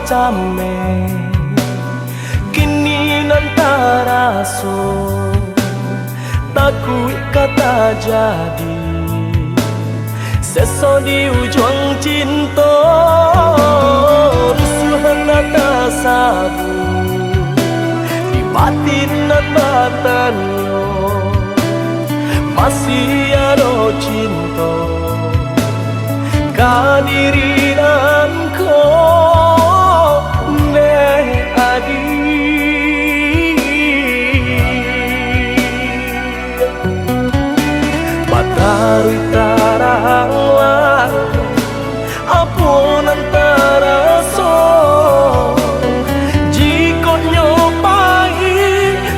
chame kini nantara so takut kata jadi seso di ujung cinta rusuhan nata sabu di batin dan batannya masih ada cinta kehadiran kau ne adi Batarui taranglah apun antara so jika nyopai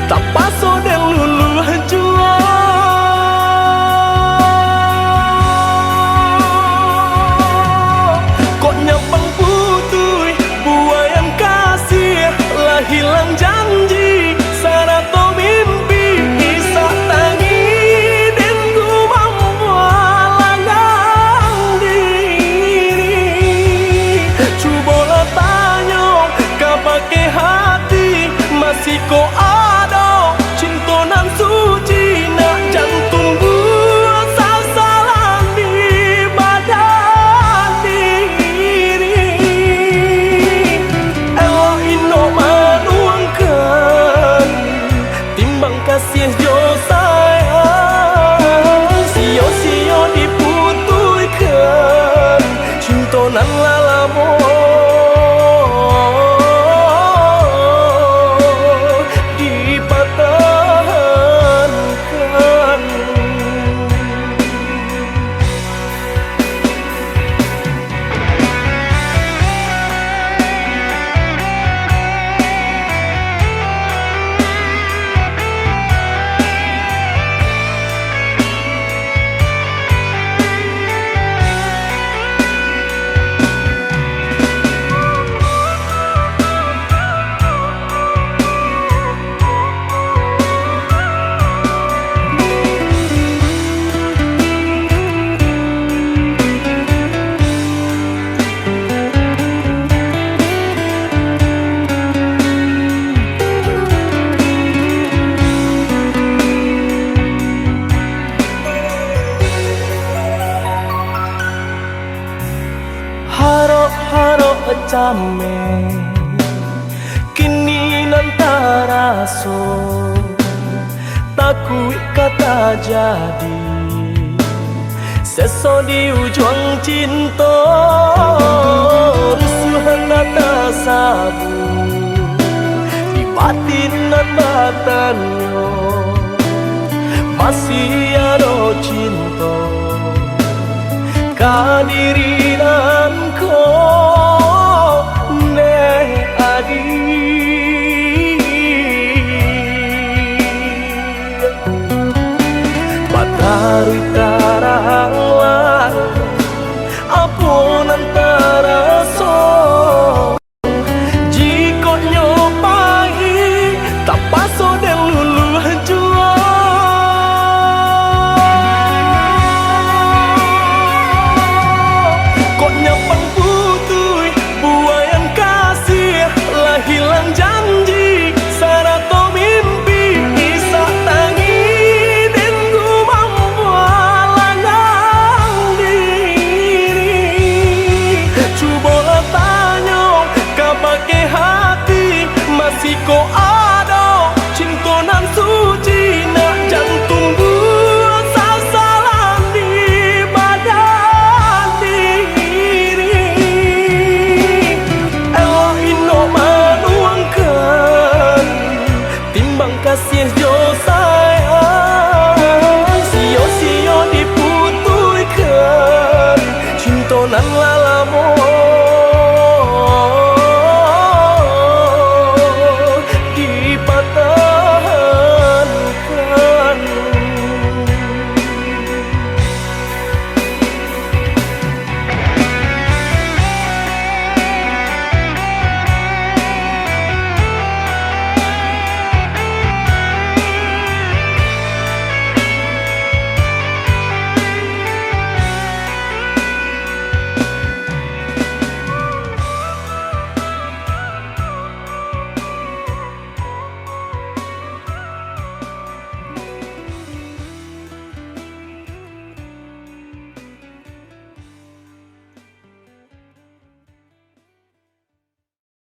tak paso dan lulu jua kok nyapang putui buayan kasih lah hilang janji sarato mimpi isa tangi masih kau ada cinta nan suci nak jantung buat sasaran di badan diri elok ino manuangkan timbang kasih jo sayang sio-sio diputuikan cinta nan lalamo haro chame kini nantara so takut kata jadi seso di ujung cinta rusuhan nata sabu di batin dan batannya masih ada cinta kehadiran